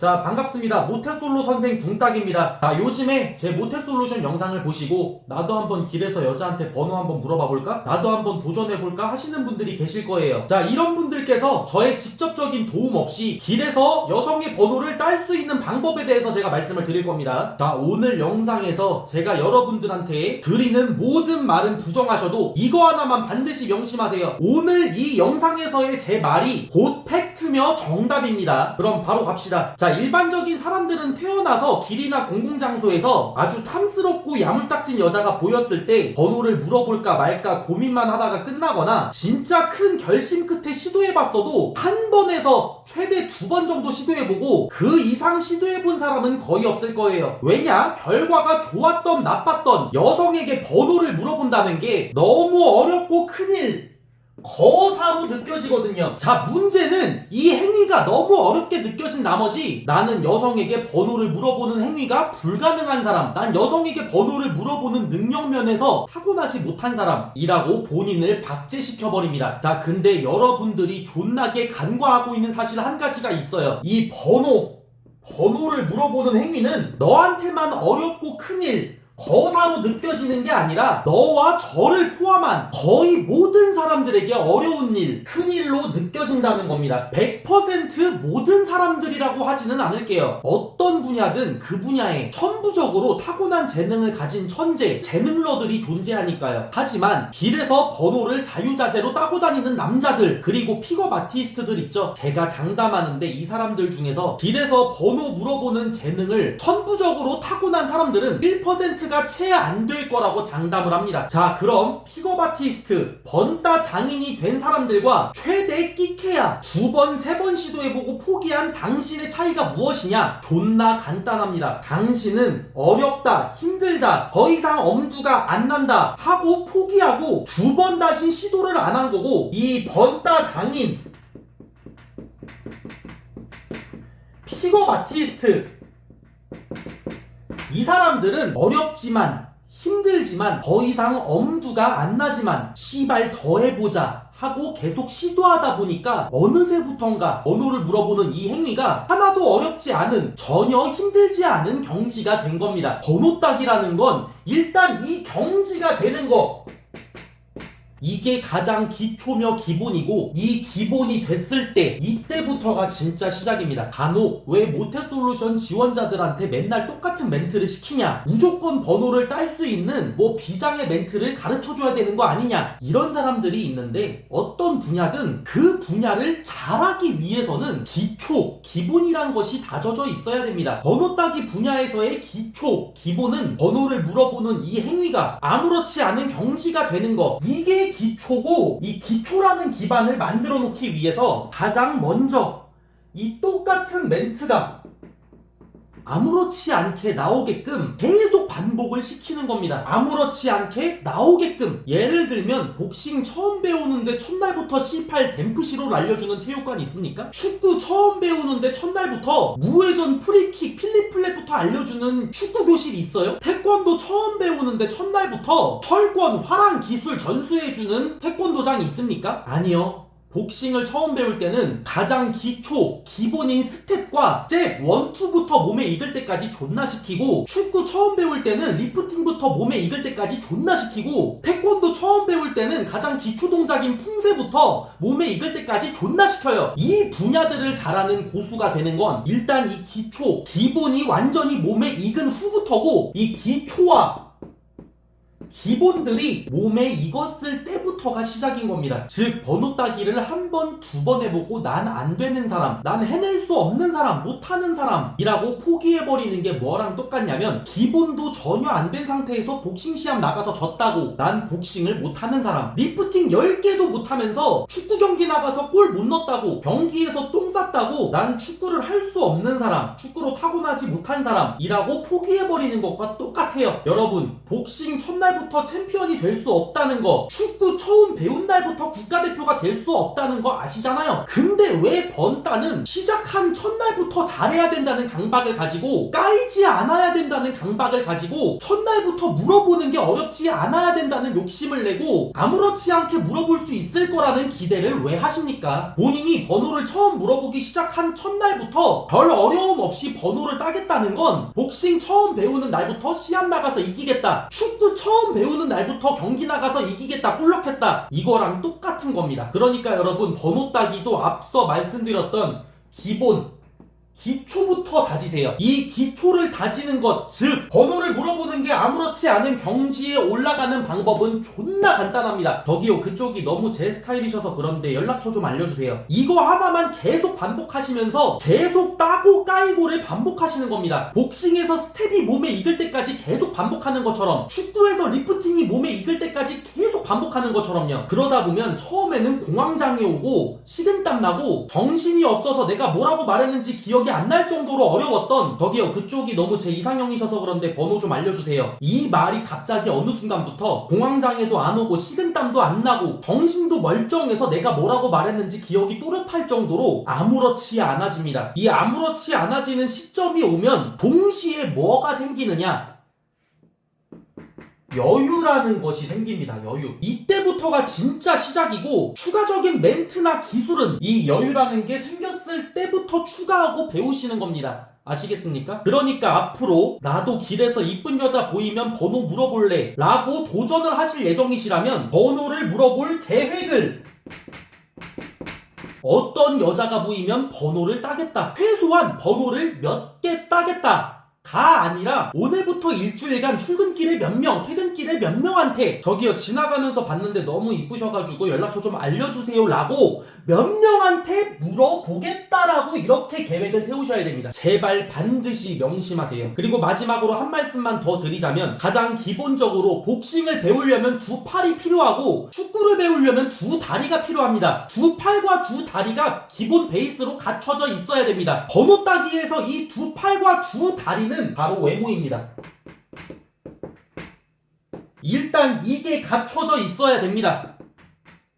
자, 반갑습니다. 모태솔로 선생 붕딱입니다. 자, 요즘에 제 모태솔루션 영상을 보시고 나도 한번 길에서 여자한테 번호 한번 물어봐 볼까? 나도 한번 도전해 볼까? 하시는 분들이 계실 거예요. 자, 이런 분들께서 저의 직접적인 도움 없이 길에서 여성의 번호를 딸 수 있는 방법에 대해서 제가 말씀을 드릴 겁니다. 자, 오늘 영상에서 제가 여러분들한테 드리는 모든 말은 부정하셔도 이거 하나만 반드시 명심하세요. 오늘 이 영상에서의 제 말이 곧 팩트며 정답입니다. 그럼 바로 갑시다. 자, 일반적인 사람들은 태어나서 길이나 공공장소에서 아주 탐스럽고 야물딱진 여자가 보였을 때 번호를 물어볼까 말까 고민만 하다가 끝나거나 진짜 큰 결심 끝에 시도해봤어도 한 번에서 최대 2번 정도 시도해보고 그 이상 시도해본 사람은 거의 없을 거예요. 왜냐? 결과가 좋았던 나빴던 여성에게 번호를 물어본다는 게 너무 어렵고 큰일 거사로 느껴지거든요. 자, 문제는 이 행위가 너무 어렵게 느껴진 나머지 나는 여성에게 번호를 물어보는 행위가 불가능한 사람, 난 여성에게 번호를 물어보는 능력면에서 타고나지 못한 사람이라고 본인을 박제시켜버립니다. 자, 근데 여러분들이 존나게 간과하고 있는 사실 한 가지가 있어요. 이 번호를 물어보는 행위는 너한테만 어렵고 큰일 거사로 느껴지는 게 아니라 너와 저를 포함한 거의 모든 사람들에게 어려운 일, 큰일로 느껴진다는 겁니다. 100% 모든 사람들이라고 하지는 않을게요. 어떤 분야든 그 분야에 천부적으로 타고난 재능을 가진 천재, 재능러들이 존재하니까요. 하지만 길에서 번호를 자유자재로 따고 다니는 남자들, 그리고 픽업 아티스트들 있죠. 제가 장담하는데 이 사람들 중에서 길에서 번호 물어보는 재능을 천부적으로 타고난 사람들은 1%가 채 안 될 거라고 장담을 합니다. 자, 그럼 픽업 아티스트, 번따 장인이 된 사람들과 최대 끼케야 2번, 3번 시도해보고 포기한 당신의 차이가 무엇이냐? 존나 간단합니다. 당신은 어렵다, 힘들다, 더 이상 엄두가 안 난다 하고 포기하고 2번 다시 시도를 안 한 거고, 이 번따 장인, 픽업 아티스트, 이 사람들은 어렵지만 힘들지만 더 이상 엄두가 안 나지만 씨발 더 해보자 하고 계속 시도하다 보니까 어느새부턴가 번호를 물어보는 이 행위가 하나도 어렵지 않은, 전혀 힘들지 않은 경지가 된 겁니다. 번호 따기라는 건 일단 이 경지가 되는 거, 이게 가장 기초며 기본이고, 이 기본이 됐을 때 이때부터가 진짜 시작입니다. 간혹 왜 모태솔루션 지원자들한테 맨날 똑같은 멘트를 시키냐, 무조건 번호를 딸 수 있는 뭐 비장의 멘트를 가르쳐줘야 되는 거 아니냐, 이런 사람들이 있는데, 어떤 분야든 그 분야를 잘하기 위해서는 기본이란 것이 다져져 있어야 됩니다. 번호 따기 분야에서의 기본은 번호를 물어보는 이 행위가 아무렇지 않은 경지가 되는 거, 이게 기초고, 이 기초라는 기반을 만들어 놓기 위해서 가장 먼저 이 똑같은 멘트가 아무렇지 않게 나오게끔 계속 반복을 시키는 겁니다. 아무렇지 않게 나오게끔. 예를 들면 복싱 처음 배우는데 첫날부터 C8 댐프시로를 알려주는 체육관이 있습니까? 축구 처음 배우는데 첫날부터 무회전, 프리킥, 필립플랩부터 알려주는 축구 교실이 있어요? 태권도 처음 배우는데 첫날부터 철권, 화랑 기술 전수해주는 태권도장이 있습니까? 아니요. 복싱을 처음 배울 때는 가장 기본인 스텝과 잽, 원투부터 몸에 익을 때까지 존나 시키고, 축구 처음 배울 때는 리프팅부터 몸에 익을 때까지 존나 시키고, 태권도 처음 배울 때는 가장 기초 동작인 풍세부터 몸에 익을 때까지 존나 시켜요. 이 분야들을 잘하는 고수가 되는 건 일단 이 기본이 완전히 몸에 익은 후부터고, 이 기초와 기본들이 몸에 익었을 때부터가 시작인 겁니다. 즉, 번호 따기를 한 번, 2번 해보고 난 안 되는 사람, 난 해낼 수 없는 사람, 못하는 사람이라고 포기해버리는 게 뭐랑 똑같냐면, 기본도 전혀 안 된 상태에서 복싱 시합 나가서 졌다고 난 복싱을 못하는 사람, 리프팅 10개도 못하면서 축구 경기 나가서 골 못 넣었다고, 경기에서 똥 쌌다고 난 축구를 할 수 없는 사람, 축구로 타고나지 못한 사람이라고 포기해버리는 것과 똑같아요. 여러분, 복싱 첫날부터 첫날부터 챔피언이 될 수 없다는 거, 축구 처음 배운 날부터 국가대표가 될 수 없다는 거 아시잖아요. 근데 왜 번따는 시작한 첫날부터 잘해야 된다는 강박을 가지고 까이지 않아야 된다는 강박을 가지고 첫날부터 물어보는 게 어렵지 않아야 된다는 욕심을 내고 아무렇지 않게 물어볼 수 있을 거라는 기대를 왜 하십니까? 본인이 번호를 처음 물어보기 시작한 첫날부터 별 어려움 없이 번호를 따겠다는 건 복싱 처음 배우는 날부터 시합 나가서 이기겠다, 축구 처음 배우는 날부터 경기 나가서 이기겠다, 골 넣겠다, 이거랑 똑같은 겁니다. 그러니까 여러분, 번호 따기도 앞서 말씀드렸던 기초부터 다지세요. 이 기초를 다지는 것, 즉 번호를 물어보는 게 아무렇지 않은 경지에 올라가는 방법은 존나 간단합니다. 저기요, 그쪽이 너무 제 스타일이셔서 그런데 연락처 좀 알려주세요. 이거 하나만 계속 반복하시면서 계속 따고 까이고를 반복하시는 겁니다. 복싱에서 스텝이 몸에 익을 때까지 계속 반복하는 것처럼, 축구에서 리프팅이 몸에 익을 때까지 계속 반복하는 것처럼요. 그러다 보면 처음에는 공황장애 오고 식은땀 나고 정신이 없어서 내가 뭐라고 말했는지 기억이 안 날 정도로 어려웠던, 저기요, 그쪽이 너무 제 이상형이셔서 그런데 번호 좀 알려주세요, 이 말이 갑자기 어느 순간부터 공황장애도 안 오고 식은땀도 안 나고 정신도 멀쩡해서 내가 뭐라고 말했는지 기억이 또렷할 정도로 아무렇지 않아집니다. 이 아무렇지 않아지는 시점이 오면 동시에 뭐가 생기느냐? 여유라는 것이 생깁니다. 여유. 이때부터가 진짜 시작이고, 추가적인 멘트나 기술은 이 여유라는 게 생겼을 때부터 추가하고 배우시는 겁니다. 아시겠습니까? 그러니까 앞으로 나도 길에서 이쁜 여자 보이면 번호 물어볼래 라고 도전을 하실 예정이시라면 번호를 물어볼 계획을, 어떤 여자가 보이면 번호를 따겠다, 최소한 번호를 몇 개 따겠다 가 아니라 오늘부터 일주일간 출근길에 몇 명, 퇴근길에 몇 명한테 저기요, 지나가면서 봤는데 너무 이쁘셔가지고 연락처 좀 알려주세요 라고 몇 명한테 물어보겠다라고 이렇게 계획을 세우셔야 됩니다. 제발 반드시 명심하세요. 그리고 마지막으로 한 말씀만 더 드리자면, 가장 기본적으로 복싱을 배우려면 두 팔이 필요하고 축구를 배우려면 두 다리가 필요합니다. 두 팔과 두 다리가 기본 베이스로 갖춰져 있어야 됩니다. 번호 따기에서 이 두 팔과 두 다리는 바로 외모입니다. 일단 이게 갖춰져 있어야 됩니다.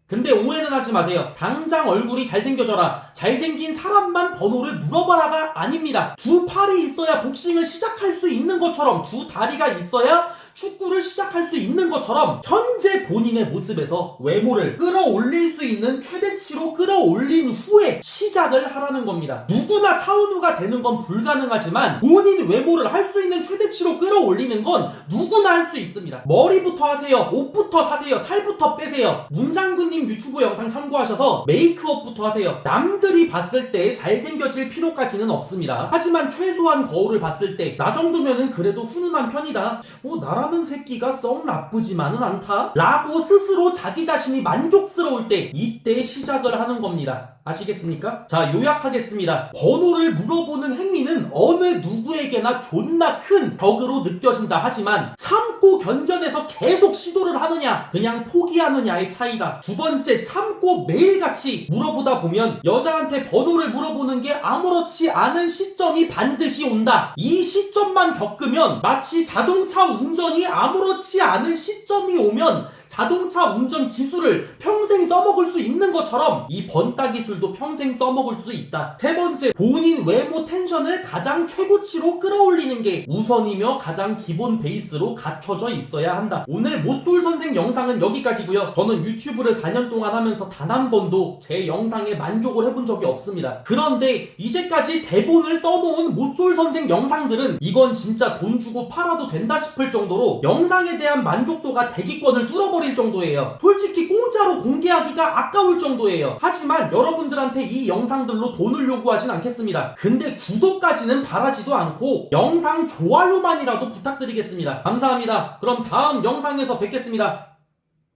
근데 오해는 하지 마세요. 당장 얼굴이 잘생겨져라, 잘생긴 사람만 번호를 물어봐라가 아닙니다. 두 팔이 있어야 복싱을 시작할 수 있는 것처럼, 두 다리가 있어야 축구를 시작할 수 있는 것처럼, 현재 본인의 모습에서 외모를 끌어올릴 수 있는 최대치로 끌어올린 후에 시작을 하라는 겁니다. 누구나 차은우가 되는 건 불가능하지만 본인 외모를 할 수 있는 최대치로 끌어올리는 건 누구나 할 수 있습니다. 머리부터 하세요, 옷부터 사세요, 살부터 빼세요. 문장군님 유튜브 영상 참고하셔서 메이크업부터 하세요. 남들이 봤을 때 잘생겨질 필요까지는 없습니다. 하지만 최소한 거울을 봤을 때 나 정도면은 그래도 훈훈한 편이다, 나라는 새끼가 썩 나쁘지만은 않다 라고 스스로 자기 자신이 만족스러울 때, 이때 시작을 하는 겁니다. 아시겠습니까? 자, 요약하겠습니다. 번호를 물어보는 행위는 어느 누구에게나 존나 큰 벽으로 느껴진다 하지만 참고 견뎌내서 계속 시도를 하느냐 그냥 포기하느냐의 차이다. 두 번째, 참고 매일같이 물어보다 보면 여자한테 번호를 물어보는 게 아무렇지 않은 시점이 반드시 온다. 이 시점만 겪으면 마치 자동차 운전이 아무렇지 않은 시점이 오면 자동차 운전 기술을 평생 써먹을 수 있는 것처럼 이 번따 기술도 평생 써먹을 수 있다. 세 번째, 본인 외모 텐션을 가장 최고치로 끌어올리는 게 우선이며 가장 기본 베이스로 갖춰져 있어야 한다. 오늘 못쏠 선생 영상은 여기까지고요. 저는 유튜브를 4년 동안 하면서 단 한 번도 제 영상에 만족을 해본 적이 없습니다. 그런데 이제까지 대본을 써놓은 못쏠 선생 영상들은 이건 진짜 돈 주고 팔아도 된다 싶을 정도로 영상에 대한 만족도가 대기권을 뚫어버린 정도예요. 솔직히 공짜로 공개하기가 아까울 정도예요. 하지만 여러분들한테 이 영상들로 돈을 요구하진 않겠습니다. 근데 구독까지는 바라지도 않고 영상 좋아요만이라도 부탁드리겠습니다. 감사합니다. 그럼 다음 영상에서 뵙겠습니다.